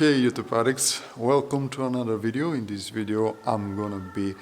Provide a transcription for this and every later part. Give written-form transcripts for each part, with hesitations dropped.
Hey YouTube addicts, welcome to another video. In this video I'm gonna be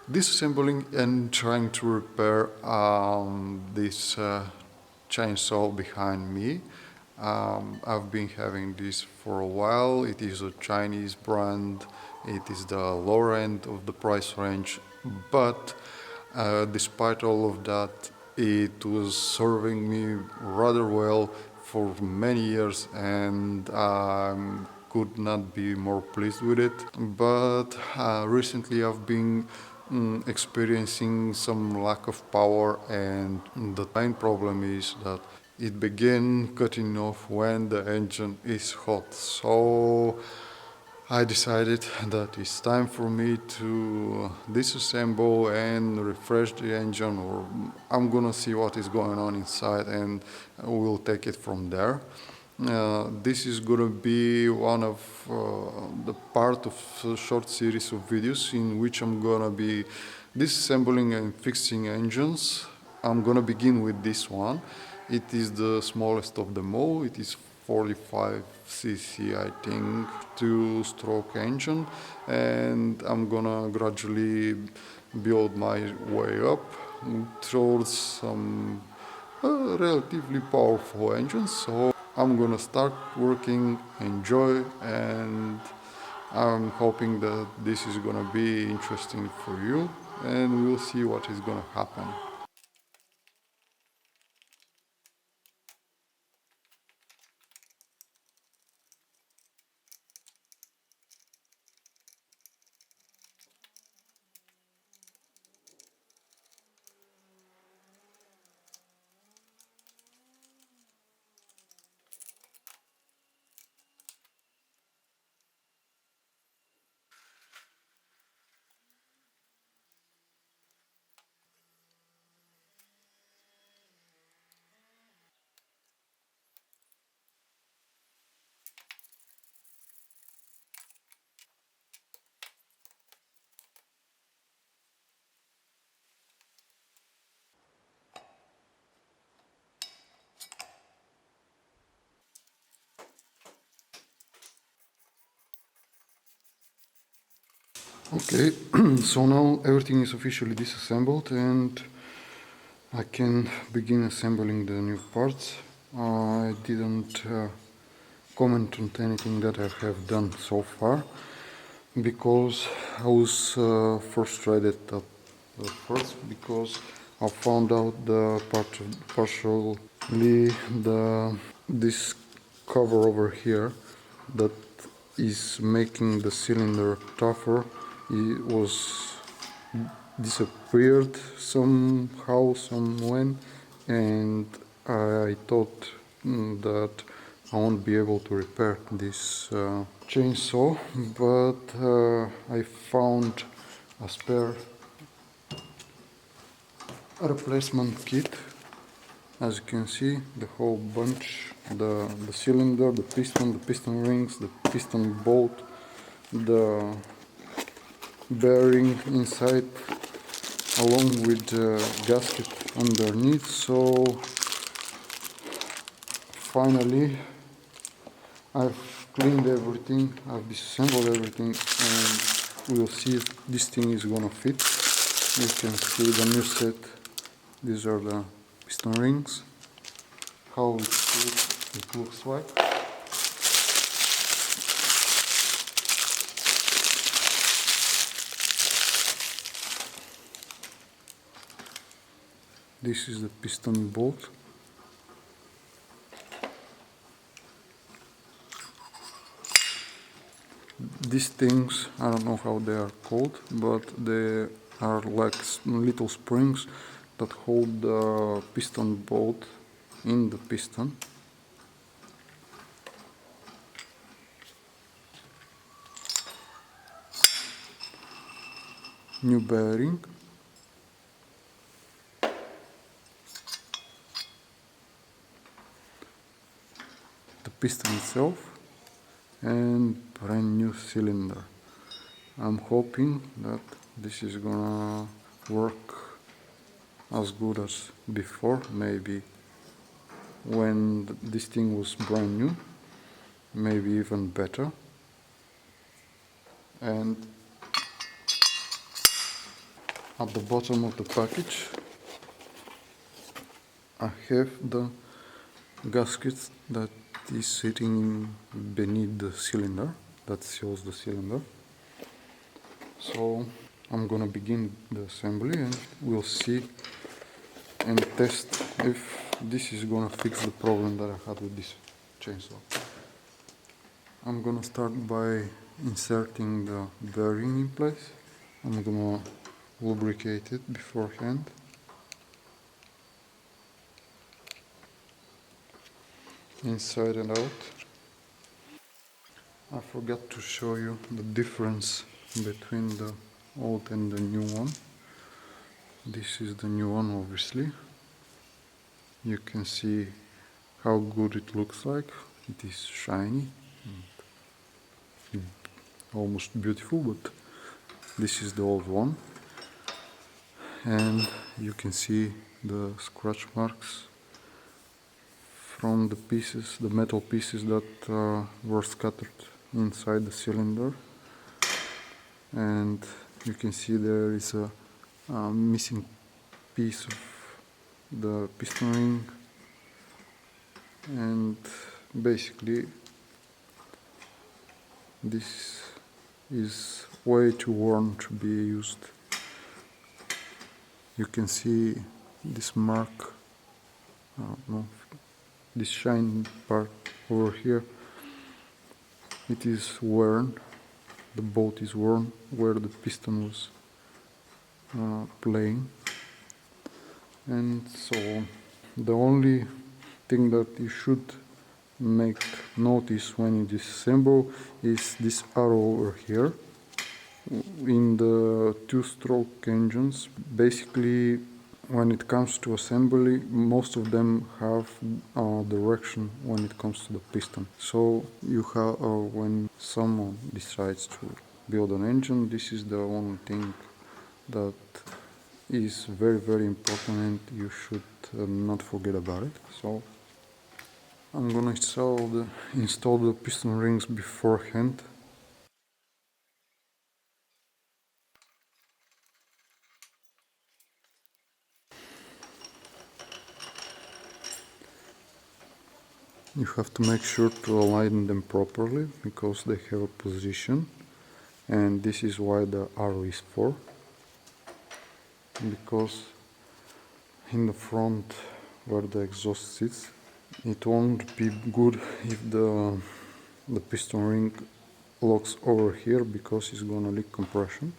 disassembling and trying to repair this chainsaw behind me. I've been having this for a while. It is a Chinese brand. It is the lower end of the price range, but despite all of that, it was serving me rather well for many years, and could not be more pleased with it. But recently I've been experiencing some lack of power, and the main problem is that it began cutting off when the engine is hot. So I decided that it's time for me to disassemble and refresh the engine, or I'm gonna see what is going on inside and we'll take it from there. This is gonna be one of the part of a short series of videos in which I'm gonna be disassembling and fixing engines. I'm gonna begin with this one. It is the smallest of them all. It is 45cc, I think, 2-stroke engine, and I'm gonna gradually build my way up towards some relatively powerful engines. So I'm gonna start working, enjoy, and I'm hoping that this is gonna be interesting for you, and we'll see what is gonna happen. Okay, so now everything is officially disassembled and I can begin assembling the new parts. I didn't comment on anything that I have done so far because I was frustrated at first, because I found out partially this cover over here that is making the cylinder tougher. It was disappeared somehow, somewhen, and I thought that I won't be able to repair this chainsaw, but I found a spare replacement kit. As you can see, the whole bunch, the cylinder, the piston rings, the piston bolt, the bearing inside, along with the gasket underneath. So finally I've cleaned everything, I've disassembled everything, and we'll see if this thing is gonna fit. You can see the new set. These are the piston rings, how it looks like. This is the piston bolt. These things, I don't know how they are called, but they are like little springs that hold the piston bolt in the piston. New bearing. The piston itself, and brand new cylinder. I'm hoping that this is gonna work as good as before, maybe when this thing was brand new, maybe even better. And at the bottom of the package I have the gasket that is sitting beneath the cylinder, that seals the cylinder. So I'm gonna begin the assembly and we'll see and test if this is gonna fix the problem that I had with this chainsaw. I'm gonna start by inserting the bearing in place. I'm gonna lubricate it beforehand. Inside and out. I forgot to show you the difference between the old and the new one. This is the new one, obviously. You can see how good it looks like. It is shiny and almost beautiful, but this is the old one. And you can see the scratch marks from the pieces, the metal pieces that were scattered inside the cylinder. And you can see there is a missing piece of the piston ring, and basically this is way too worn to be used. You can see this mark, no, this shiny part over here. It is worn, the bolt is worn where the piston was playing. And so the only thing that you should make notice when you disassemble is this arrow over here. In the two-stroke engines, basically when it comes to assembly, most of them have direction when it comes to the piston. So you have, when someone decides to build an engine, this is the only thing that is very important and you should not forget about it. So I'm gonna install the piston rings beforehand. You have to make sure to align them properly because they have a position, and this is why the arrow is for. Because in the front where the exhaust sits, it won't be good if the piston ring locks over here because it's gonna leak compression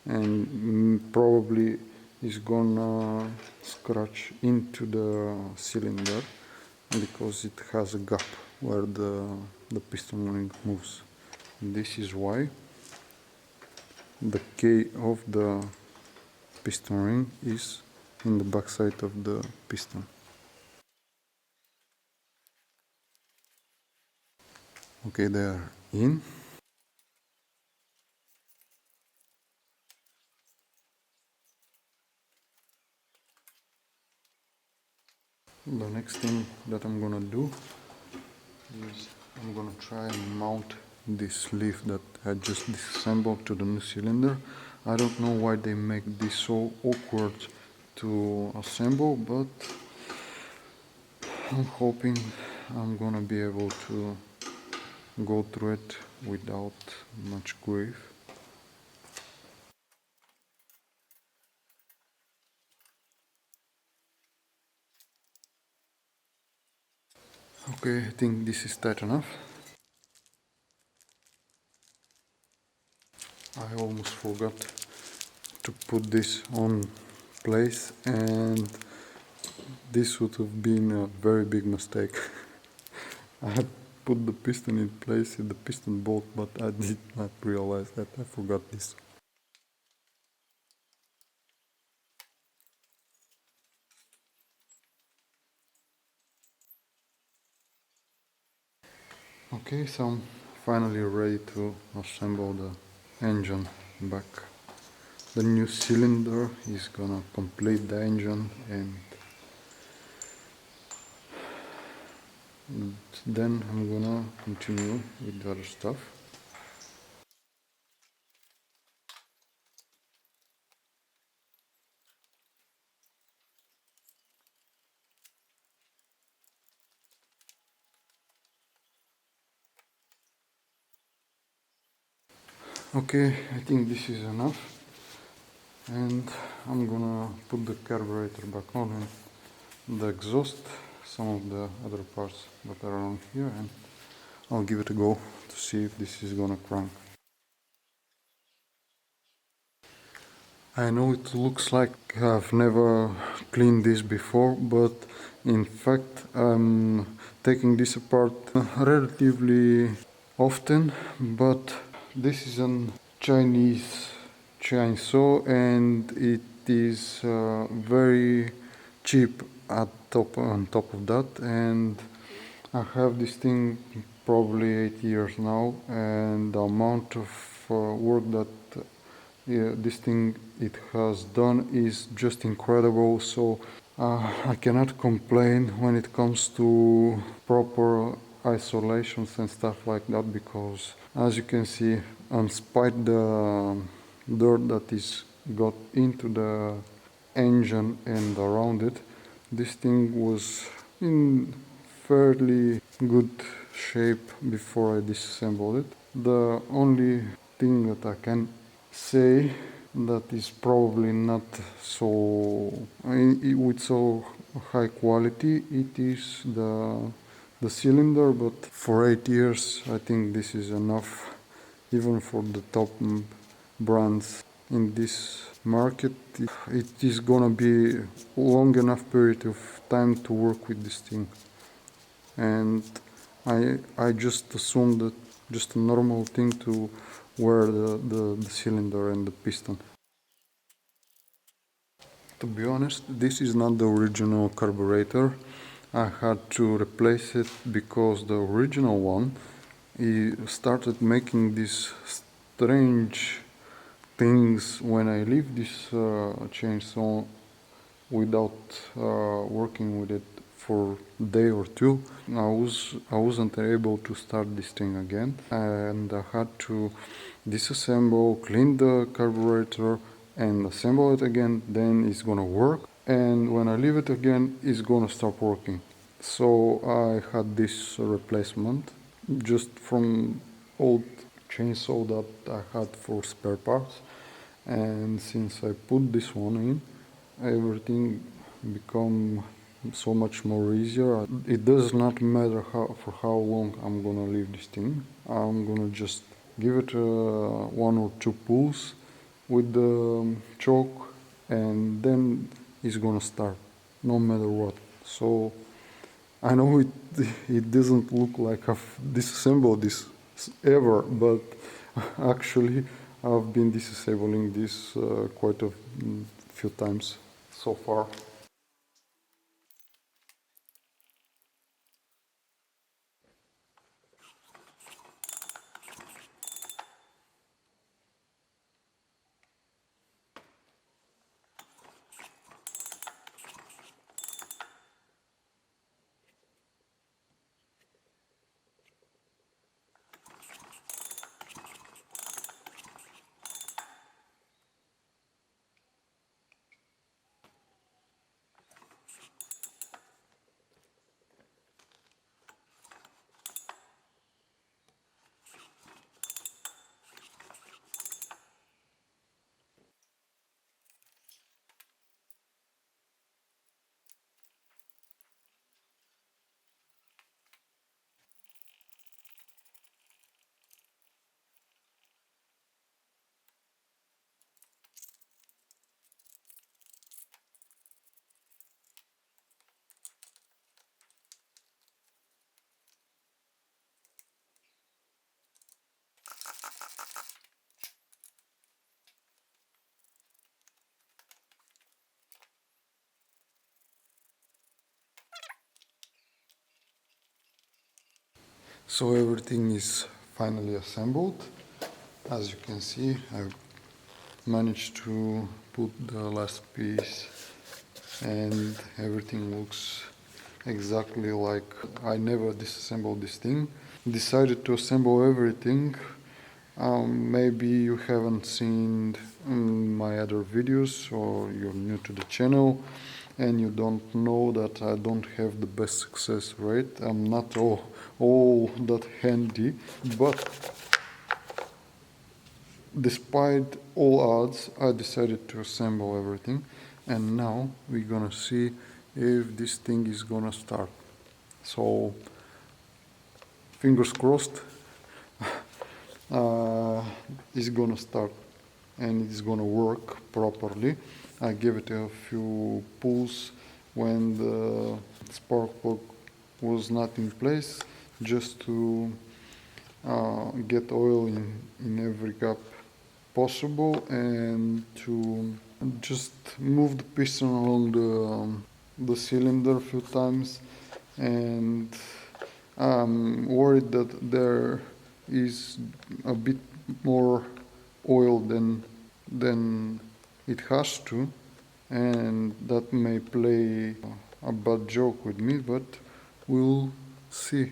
and probably is gonna scratch into the cylinder because it has a gap where the piston ring moves. And this is why the key of the piston ring is in the backside of the piston. Okay, they are in. The next thing that I'm gonna do is I'm gonna try and mount this sleeve that I just disassembled to the new cylinder. I don't know why they make this so awkward to assemble, but I'm hoping I'm gonna be able to go through it without much grief. Okay, I think this is tight enough. I almost forgot to put this on place, and this would have been a very big mistake. I had put the piston in place in the piston bolt, but I did not realize that I forgot this. Okay, so I'm finally ready to assemble the engine back. The new cylinder is gonna complete the engine, and then I'm gonna continue with the other stuff. Okay, I think this is enough, and I'm gonna put the carburetor back on and the exhaust, some of the other parts that are on here, and I'll give it a go to see if this is gonna crank. I know it looks like I've never cleaned this before, but in fact I'm taking this apart relatively often, but this is a Chinese chainsaw and it is very cheap on top of that, and I have this thing probably 8 years now, and the amount of work that this thing it has done is just incredible. So I cannot complain when it comes to proper isolations and stuff like that, because as you can see, spite the dirt that is got into the engine and around it, this thing was in fairly good shape before I disassembled it. The only thing that I can say that is probably not so with so high quality, it is the cylinder, but for 8 years I think this is enough even for the top brands in this market. It is gonna be long enough period of time to work with this thing, and I just assumed that just a normal thing to wear the cylinder and the piston. To be honest, this is not the original carburetor. I had to replace it because the original one, he started making these strange things when I leave this chainsaw without working with it for a day or two. I wasn't able to start this thing again, and I had to disassemble, clean the carburetor and assemble it again. Then it's gonna work, and when I leave it again, it's gonna stop working. So I had this replacement just from old chainsaw that I had for spare parts, and since I put this one in, everything become so much more easier. It does not matter for how long I'm gonna leave this thing. I'm gonna just give it one or two pulls with the choke, and then it's gonna start no matter what. So I know it doesn't look like I've disassembled this ever, but actually I've been disassembling this quite a few times so far. So everything is finally assembled. As you can see, I've managed to put the last piece, and everything looks exactly like I never disassembled this thing. Decided to assemble everything. Maybe you haven't seen my other videos, or you're new to the channel and you don't know that I don't have the best success rate. I'm not all that handy, but despite all odds, I decided to assemble everything, and now we're gonna see if this thing is gonna start. So fingers crossed, it's gonna start and it's gonna work properly. I gave it a few pulls when the spark plug was not in place, just to get oil in every gap possible, and to just move the piston along the cylinder a few times. And I'm worried that there is a bit more oil than it has to, and that may play a bad joke with me, but we'll see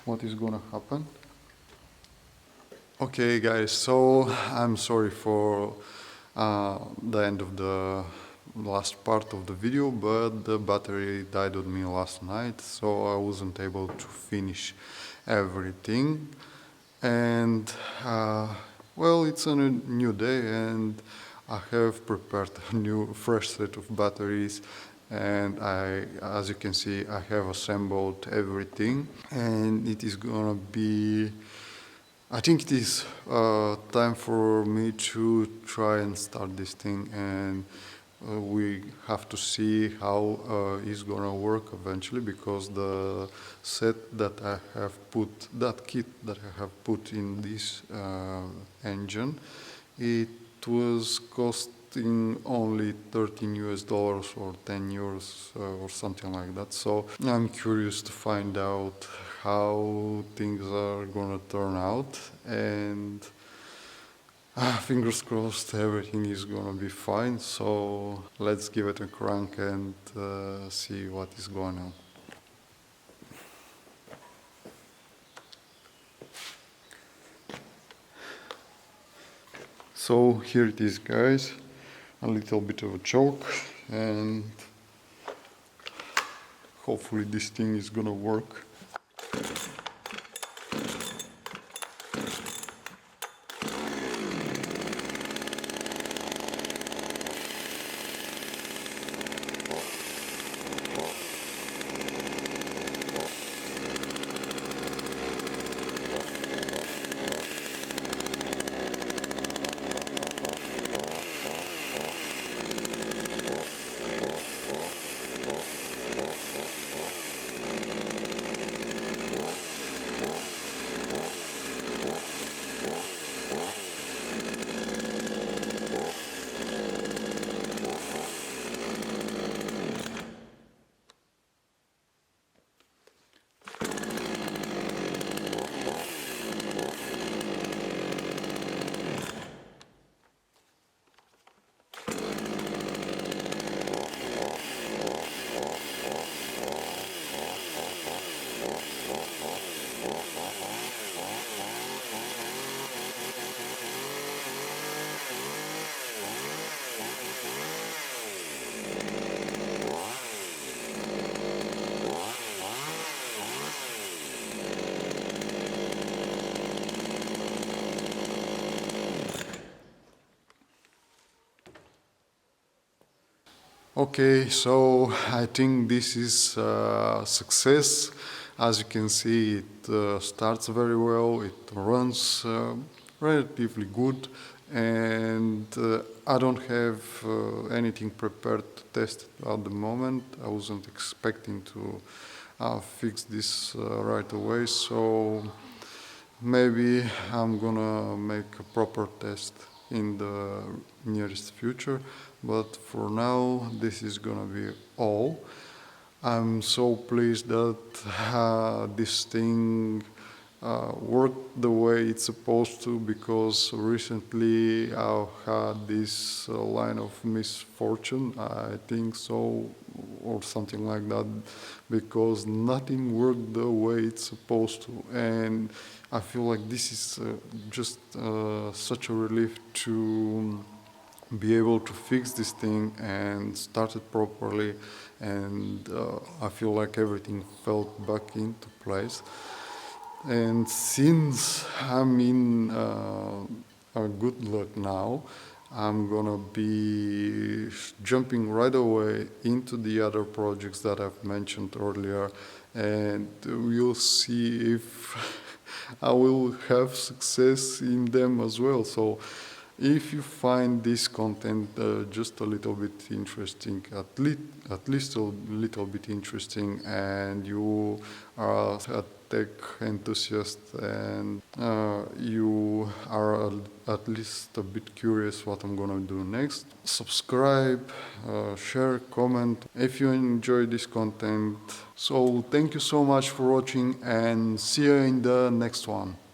what is gonna happen. Okay guys, so I'm sorry for the end of the last part of the video, but the battery died on me last night, so I wasn't able to finish everything. And well, it's a new day, and I have prepared a new fresh set of batteries, and as you can see, I have assembled everything, and it is gonna be, I think it is time for me to try and start this thing, and we have to see how it's gonna work eventually, because the set that I have put, that kit that I have put in this engine, it was costing only $13 or 10 euros or something like that. So I'm curious to find out how things are gonna turn out, and fingers crossed everything is gonna be fine. So let's give it a crank and see what is going on. So here it is, guys, a little bit of a choke, and hopefully this thing is gonna work. Okay, so I think this is a success. As you can see, it starts very well, it runs relatively good, and I don't have anything prepared to test it at the moment. I wasn't expecting to fix this right away, so maybe I'm gonna make a proper test in the nearest future, but for now this is gonna be all. I'm so pleased that this thing worked the way it's supposed to, because recently I've had this line of misfortune, I think so, or something like that, because nothing worked the way it's supposed to, and I feel like this is just such a relief to be able to fix this thing and start it properly, and I feel like everything fell back into place. And since I'm in good luck now. I'm gonna be jumping right away into the other projects that I've mentioned earlier, and we'll see if I will have success in them as well. So if you find this content just a little bit interesting, at least a little bit interesting, and you are a tech enthusiast and you are at least a bit curious what I'm gonna do next, subscribe, share, comment if you enjoy this content. So thank you so much for watching, and see you in the next one.